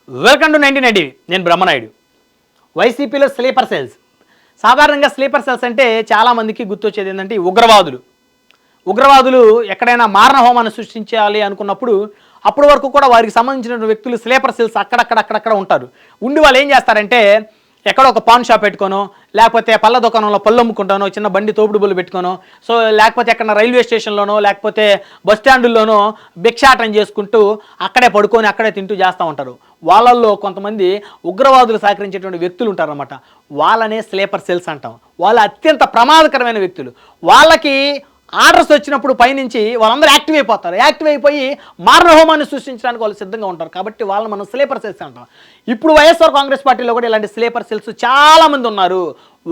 Welcome to 1990. నేను బ్రహ్మనాయుడు. వైసీపీలో sleeper cells. సాధారణంగా స్లీపర్ సెల్స్ అంటే చాలామందికి గుర్తొచ్చేది ఏంటంటే ఉగ్రవాదులు ఎక్కడైనా మారణ హోమాన్ని సృష్టించాలి అనుకున్నప్పుడు అప్పటి వరకు కూడా వారికి సంబంధించిన వ్యక్తులు స్లీపర్ సెల్స్ అక్కడక్కడ ఉంటారు. ఉండి వాళ్ళు ఏం చేస్తారంటే ఎక్కడో ఒక పాన్ షాప్ పెట్టుకోనో, లేకపోతే పళ్ళ దుకాణంలో పళ్ళు అమ్ముకుంటానో, చిన్న బండి తోపుడు బళ్ళు పెట్టుకోనో, సో లేకపోతే ఎక్కడ రైల్వే స్టేషన్లోనో లేకపోతే బస్ స్టాండుల్లోనో భిక్షాటం చేసుకుంటూ అక్కడే పడుకొని అక్కడే తింటూ చేస్తూ ఉంటారు. వాళ్ళల్లో కొంతమంది ఉగ్రవాదులు సహకరించేటువంటి వ్యక్తులు ఉంటారన్నమాట. వాళ్ళనే స్లీపర్ సెల్స్ అంటాం. వాళ్ళు అత్యంత ప్రమాదకరమైన వ్యక్తులు. వాళ్ళకి ఆర్డర్స్ వచ్చినప్పుడు పైనుంచి వాళ్ళందరూ యాక్టివ్ అయిపోయి మారణ హోమాన్ని సృష్టించడానికి వాళ్ళు సిద్ధంగా ఉంటారు. కాబట్టి వాళ్ళని మనం స్లీపర్ సెల్స్ అంటాం. ఇప్పుడు వైఎస్ఆర్ కాంగ్రెస్ పార్టీలో కూడా ఇలాంటి స్లీపర్ సెల్స్ చాలామంది ఉన్నారు.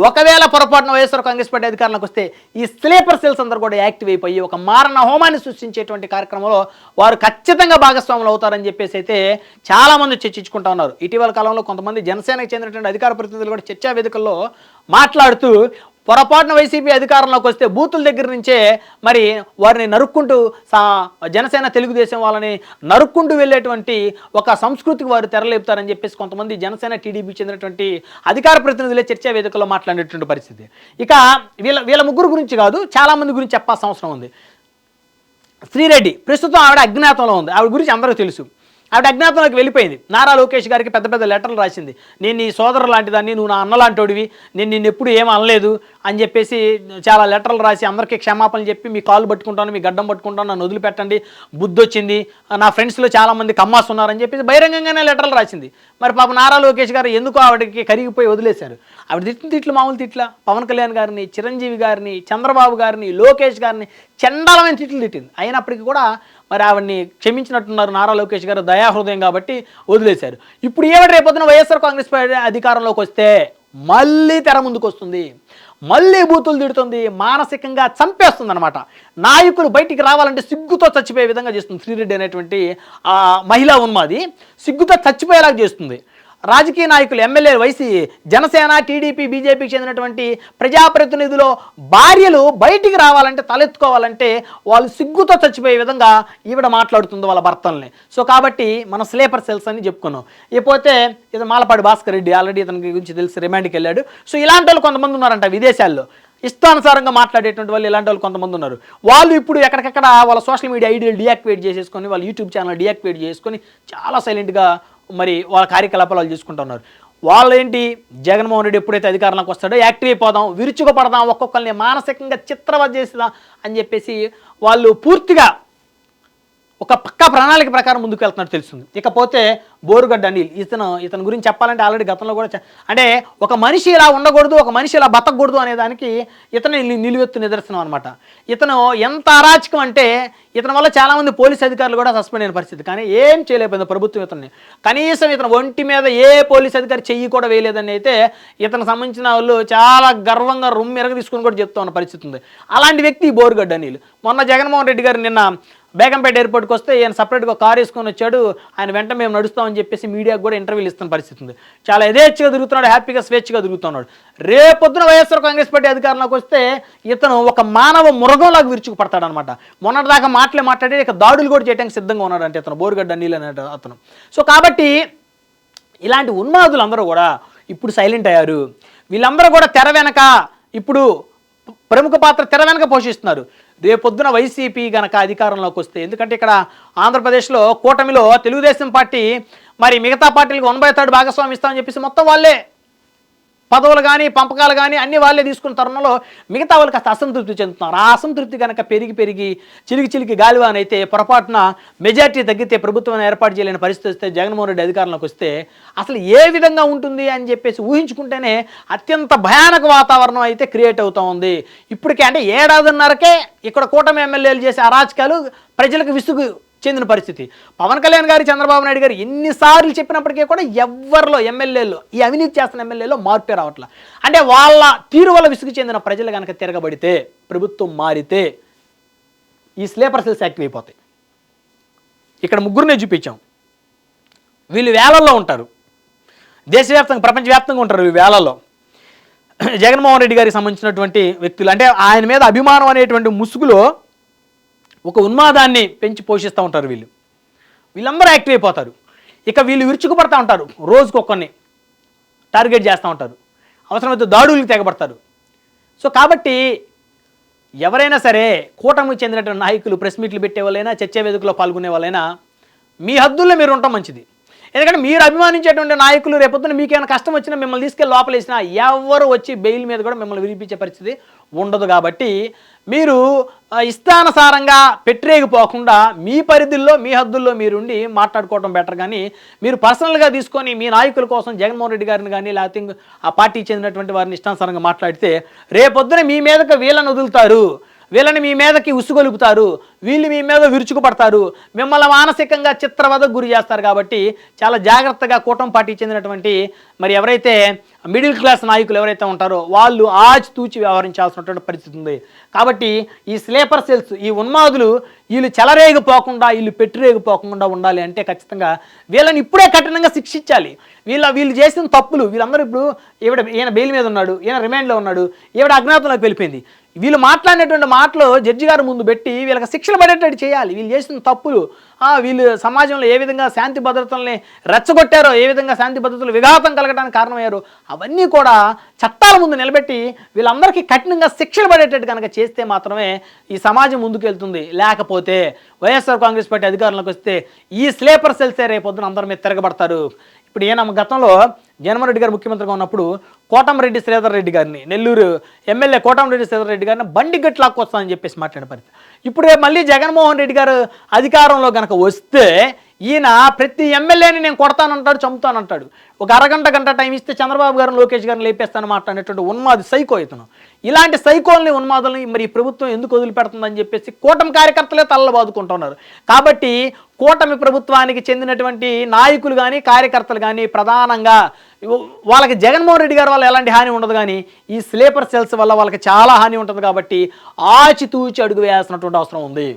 ఒకవేళ పొరపాటున వైఎస్ఆర్ కాంగ్రెస్ పార్టీ అధికారంలోకి వస్తే ఈ స్లీపర్ సెల్స్ అందరూ కూడా యాక్టివ్ అయిపోయి ఒక మారణ హోమాన్ని సృష్టించేటువంటి కార్యక్రమంలో వారు ఖచ్చితంగా భాగస్వాములు అవుతారని చెప్పేసి అయితే చాలామంది చర్చించుకుంటా ఉన్నారు. ఇటీవల కాలంలో కొంతమంది జనసేనకు చెందినటువంటి అధికార ప్రతినిధులు కూడా చర్చా వేదికల్లో మాట్లాడుతూ పొరపాటున వైసీపీ అధికారంలోకి వస్తే బూతుల దగ్గర నుంచే మరి వారిని నరుక్కుంటూ జనసేన తెలుగుదేశం వాళ్ళని నరుక్కుంటూ వెళ్ళేటువంటి ఒక సంస్కృతికి వారు తెరలేపుతారని చెప్పేసి కొంతమంది జనసేన టీడీపీ చెందినటువంటి అధికార ప్రతినిధులే చర్చా వేదికల్లో మాట్లాడేటువంటి పరిస్థితి. ఇక వీళ్ళ ముగ్గురు గురించి కాదు, చాలామంది గురించి చెప్పాల్సిన అవసరం ఉంది. శ్రీరెడ్డి ప్రస్తుతం ఆవిడ అజ్ఞాతంలో ఉంది. ఆవిడ గురించి అందరికీ తెలుసు. ఆవిడ అజ్ఞాతంలోకి వెళ్ళిపోయింది. నారా లోకేష్ గారికి పెద్ద లెటర్లు రాసింది. నేను నీ సోదరు లాంటిదాన్ని, నువ్వు నా అన్నలాంటోడివి, నేను నిన్ను ఎప్పుడు ఏం అనలేదు అని చెప్పేసి చాలా లెటర్లు రాసి అందరికీ క్షమాపణలు చెప్పి మీ కాళ్ళు పట్టుకుంటాను, మీ గడ్డం పట్టుకుంటాను, నన్ను వదిలిపెట్టండి, బుద్ధి వచ్చింది, నా ఫ్రెండ్స్లో చాలామంది కమ్మాస్ ఉన్నారని చెప్పేసి బహిరంగంగానే లెటర్లు రాసింది. మరి పాప నారా లోకేష్ గారు ఎందుకు ఆవిడకి కరిగిపోయి వదిలేశారు? ఆవిడ తిట్లు మామూలు తిట్ల పవన్ కళ్యాణ్ గారిని, చిరంజీవి గారిని, చంద్రబాబు గారిని, లోకేష్ గారిని చండాలమైన తిట్లు తిట్టింది. అయినప్పటికీ కూడా మరి ఆవిడ్ని క్షమించినట్టున్నారు నారా లోకేష్ గారు, దయాహృదయం కాబట్టి వదిలేశారు. ఇప్పుడు ఏమిటి రేపొద్దున వైఎస్ఆర్ కాంగ్రెస్ పార్టీ అధికారంలోకి వస్తే మళ్ళీ తెర ముందుకు వస్తుంది, మళ్ళీ బూతులు తిడుతుంది, మానసికంగా చంపేస్తుంది అనమాట. నాయకులు బయటికి రావాలంటే సిగ్గుతో చచ్చిపోయే విధంగా చేస్తుంది. శ్రీరెడ్డి అనేటువంటి మహిళా ఉన్మాది సిగ్గుతో చచ్చిపోయేలాగా చేస్తుంది. రాజకీయ నాయకులు, ఎమ్మెల్యేలు, జనసేన, టీడీపీ, బీజేపీకి చెందినటువంటి ప్రజాప్రతినిధులు భార్యలు బయటికి రావాలంటే, తలెత్తుకోవాలంటే వాళ్ళు సిగ్గుతో చచ్చిపోయే విధంగా ఈవిడ మాట్లాడుతుంది వాళ్ళ భర్తల్ని. సో కాబట్టి మనం స్లీపర్ సెల్స్ అని చెప్పుకున్నాం. ఇకపోతే ఇది మాలపాడి భాస్కర్ రెడ్డి, ఆల్రెడీ ఇతని గురించి తెలిసి రిమాండ్కి వెళ్ళాడు. సో ఇలాంటి వాళ్ళు కొంతమంది ఉన్నారంట విదేశాల్లో, ఇష్టానుసారంగా మాట్లాడేటువంటి వాళ్ళు ఇలాంటి వాళ్ళు కొంతమంది ఉన్నారు. వాళ్ళు ఇప్పుడు ఎక్కడికక్కడ వాళ్ళ సోషల్ మీడియా ఐడీలు డియాక్టివేట్ చేసేసుకొని, వాళ్ళ యూట్యూబ్ ఛానల్ డియాక్టివేట్ చేసుకొని చాలా సైలెంట్గా మరి వాళ్ళ కార్యకలాపాలు చేసుకుంటున్నారు. వాళ్ళు ఏంటి, జగన్మోహన్ రెడ్డి ఎప్పుడైతే అధికారంలోకి వస్తాడో యాక్టివ్ అయిపోదాం, విరుచుకుపడదాం, ఒక్కొక్కరిని మానసికంగా చిత్రవద చేసేదాం అని చెప్పేసి వాళ్ళు పూర్తిగా ఒక పక్కా ప్రణాళిక ప్రకారం ముందుకు వెళ్తున్నట్టు తెలుస్తుంది. ఇకపోతే బోరుగడ్డ అనిల్, ఇతని గురించి చెప్పాలంటే ఆల్రెడీ గతంలో కూడా అంటే ఒక మనిషి ఇలా ఉండకూడదు, ఒక మనిషి ఇలా బతకూడదు అనే దానికి ఇతను నిలువెత్తు నిదర్శనం అనమాట. ఇతను ఎంత అరాచకం అంటే ఇతని వల్ల చాలామంది పోలీస్ అధికారులు కూడా సస్పెండ్ అయిన పరిస్థితి. కానీ ఏం చేయలేకపోయింది ప్రభుత్వం ఇతన్ని. కనీసం ఇతను ఒంటి మీద ఏ పోలీస్ అధికారి చెయ్యి కూడా వేయలేదని అయితే ఇతనికి సంబంధించిన వాళ్ళు చాలా గర్వంగా రొమ్మెరగ తీసుకుని కూడా చెప్తా ఉన్న పరిస్థితి ఉంది. అలాంటి వ్యక్తి బోరుగడ్డ అనిల్. మొన్న జగన్మోహన్ రెడ్డి గారు నిన్న బేగంపేట ఎయిర్పోర్ట్కి వస్తే ఈయన సపరేట్గా కారు వేసుకొని వచ్చాడు. ఆయన వెంట మేము నడుస్తామని చెప్పేసి మీడియాకు కూడా ఇంటర్వ్యూలు ఇస్తున్న పరిస్థితి ఉంది. చాలా యథేచ్ఛగా తిరుగుతున్నాడు, హ్యాపీగా స్వేచ్ఛగా తిరుగుతున్నాడు. రేపొద్దున వైఎస్ఆర్ కాంగ్రెస్ పార్టీ అధికారంలోకి వస్తే ఇతను ఒక మానవ మృగంలాగా విరుచుకుపడతాడనమాట. మొన్నటిదాకా మాట్లాడి ఇక దాడులు కూడా చేయడానికి సిద్ధంగా ఉన్నాడు అంటే ఇతను బోరుగడ్డ అనిల్ అనే అతను. సో కాబట్టి ఇలాంటి ఉన్మాదులు అందరూ కూడా ఇప్పుడు సైలెంట్ అయ్యారు. వీళ్ళందరూ కూడా తెర వెనక ఇప్పుడు ప్రముఖ పాత్ర తెర వెనక పోషిస్తున్నారు. రేపొద్దున వైసీపీ గనక అధికారంలోకి వస్తే, ఎందుకంటే ఇక్కడ ఆంధ్రప్రదేశ్లో కూటమిలో తెలుగుదేశం పార్టీ మరి మిగతా పార్టీలకు 1/3 భాగస్వామ్యం ఇస్తామని చెప్పేసి మొత్తం వాళ్ళే పదవులు కానీ పంపకాలు కానీ అన్ని వాళ్ళే తీసుకున్న తరుణంలో మిగతా వాళ్ళు కాస్త అసంతృప్తి చెందుతున్నారు. ఆ అసంతృప్తి కనుక పెరిగి చిలికి గాలివానైతే పొరపాటున మెజార్టీ తగ్గితే ప్రభుత్వాన్ని ఏర్పాటు చేయలేని పరిస్థితి వస్తే, జగన్మోహన్ రెడ్డి అధికారంలోకి వస్తే అసలు ఏ విధంగా ఉంటుంది అని చెప్పేసి ఊహించుకుంటేనే అత్యంత భయానక వాతావరణం అయితే క్రియేట్ అవుతూ ఉంది. ఇప్పటికే అంటే ఏడాదిన్నరకే ఇక్కడ కూటమి ఎమ్మెల్యేలు చేసే అరాచకాలు ప్రజలకు విసుగు చెందిన పరిస్థితి. పవన్ కళ్యాణ్ గారు, చంద్రబాబు నాయుడు గారు ఎన్నిసార్లు చెప్పినప్పటికీ కూడా ఎవరిలో ఎమ్మెల్యేలు, ఈ అవినీతి చేస్తున్న ఎమ్మెల్యేలో మార్పే రావట్ల. అంటే వాళ్ళ తీరు వల్ల విసుగు చెందిన ప్రజలు కనుక తిరగబడితే, ప్రభుత్వం మారితే ఈ స్లీపర్ సెల్స్ యాక్టివ్ అయిపోతాయి. ఇక్కడ ముగ్గురునే చూపించాం. వీళ్ళు వేలల్లో ఉంటారు, దేశవ్యాప్తంగా ప్రపంచవ్యాప్తంగా ఉంటారు. వీళ్ళు వేలల్లో జగన్మోహన్ రెడ్డి గారికి సంబంధించినటువంటి వ్యక్తులు, అంటే ఆయన మీద అభిమానం అనేటువంటి ముసుగులో ఒక ఉన్మాదాన్ని పెంచి పోషిస్తూ ఉంటారు. వీళ్ళందరూ యాక్టివ్ అయిపోతారు. ఇక వీళ్ళు విరుచుకుపడతా ఉంటారు, రోజుకొకరిని టార్గెట్ చేస్తూ ఉంటారు, అవసరమైతే దాడులకు తెగబడతారు. సో కాబట్టి ఎవరైనా సరే కూటమికి చెందినటువంటి నాయకులు ప్రెస్ మీట్లు పెట్టే వాళ్ళైనా, చర్చా వేదికలో పాల్గొనే వాళ్ళైనా మీ హద్దుల్లో మీరు ఉండటం మంచిది. ఎందుకంటే మీరు అభిమానించేటువంటి నాయకులు రేపొద్దున మీకేమైనా కష్టం వచ్చినా మిమ్మల్ని తీసుకెళ్ళి లోపలేసినా ఎవరు వచ్చి బెయిల్ మీద కూడా మిమ్మల్ని విడిపించే పరిస్థితి ఉండదు. కాబట్టి మీరు ఇష్టానుసారంగా పెట్టరేగిపోకుండా మీ పరిధుల్లో మీ హద్దుల్లో మీరుండి మాట్లాడుకోవడం బెటర్. కానీ మీరు పర్సనల్గా తీసుకొని మీ నాయకుల కోసం జగన్మోహన్ రెడ్డి గారిని కానీ లేకపోతే ఆ పార్టీకి చెందినటువంటి వారిని ఇష్టానుసారంగా మాట్లాడితే రేపొద్దున మీ మీదకి వీళ్ళని వదులుతారు, వీళ్ళని మీ మీదకి ఉసుగొలుపుతారు, వీళ్ళు మీ మీద విరుచుకుపడతారు, మిమ్మల్ని మానసికంగా చిత్రవదకు గురి చేస్తారు. కాబట్టి చాలా జాగ్రత్తగా కూటమి పార్టీకి చెందినటువంటి మరి ఎవరైతే మిడిల్ క్లాస్ నాయకులు ఎవరైతే ఉంటారో వాళ్ళు ఆచితూచి వ్యవహరించాల్సినటువంటి పరిస్థితి ఉంది. కాబట్టి ఈ స్లీపర్ సెల్స్, ఈ ఉన్మాదులు వీళ్ళు చెలరేగిపోకుండా, వీళ్ళు పెట్టిరేగిపోకుండా ఉండాలి అంటే ఖచ్చితంగా వీళ్ళని ఇప్పుడే కఠినంగా శిక్షించాలి. వీళ్ళు చేసిన తప్పులు, వీళ్ళందరూ ఇప్పుడు ఈయన బెయిల్ మీద ఉన్నాడు, ఈయన రిమాండ్లో ఉన్నాడు, ఈవిడ అజ్ఞాతంలోకి వెళ్ళిపోయింది. వీళ్ళు మాట్లాడినటువంటి మాటలు జడ్జి గారు ముందు పెట్టి వీళ్ళకి శిక్షలు పడేటట్టు చేయాలి. వీళ్ళు చేసిన తప్పులు, వీళ్ళు సమాజంలో ఏ విధంగా శాంతి భద్రతల్ని రెచ్చగొట్టారో, ఏ విధంగా శాంతి భద్రతలు విఘాతం కలగడానికి కారణమయ్యారో అవన్నీ కూడా చట్టాల ముందు నిలబెట్టి వీళ్ళందరికీ కఠినంగా శిక్షలు పడేటట్టు కనుక చేస్తే మాత్రమే ఈ సమాజం ముందుకు వెళ్తుంది. లేకపోతే వైఎస్ఆర్ కాంగ్రెస్ పార్టీ అధికారంలోకి వస్తే ఈ స్లీపర్ సెల్సే రేపొద్దున అందరి మీద తిరగబడతారు. ఇప్పుడు ఈయన గతంలో జగన్మోహన్ రెడ్డి గారు ముఖ్యమంత్రిగా ఉన్నప్పుడు కోటమిరెడ్డి శ్రీధర్ రెడ్డి గారిని, నెల్లూరు ఎమ్మెల్యే కోటమిరెడ్డి శ్రీధర్ రెడ్డి గారిని బండి గట్టి లాక్కొస్తానని చెప్పేసి మాట్లాడిన పరిస్థితి. ఇప్పుడు మళ్ళీ జగన్మోహన్ రెడ్డి గారు అధికారంలో కనుక వస్తే ఈయన ప్రతి ఎమ్మెల్యేని నేను కొడతానంటాడు, చంపుతానంటాడు. ఒక గంట టైం ఇస్తే చంద్రబాబు గారిని, లోకేష్ గారిని లేపేస్తాను మాట్లాడేటువంటి ఉన్మాది సైకో ఇతను. ఇలాంటి సైకోల్ని, ఉన్మాదుల్ని మరి ప్రభుత్వం ఎందుకు వదిలిపెడుతుందని చెప్పేసి కూటమి కార్యకర్తలే తలలు బాదుకుంటున్నారు. కాబట్టి కూటమి ప్రభుత్వానికి చెందినటువంటి నాయకులు కానీ, కార్యకర్తలు కానీ ప్రధానంగా వాళ్ళకి జగన్మోహన్ రెడ్డి గారి వల్ల ఎలాంటి హాని ఉండదు, కానీ ఈ స్లీపర్ సెల్స్ వల్ల వాళ్ళకి చాలా హాని ఉంటుంది. కాబట్టి ఆచితూచి అడుగు వేయాల్సినటువంటి అవసరం ఉంది.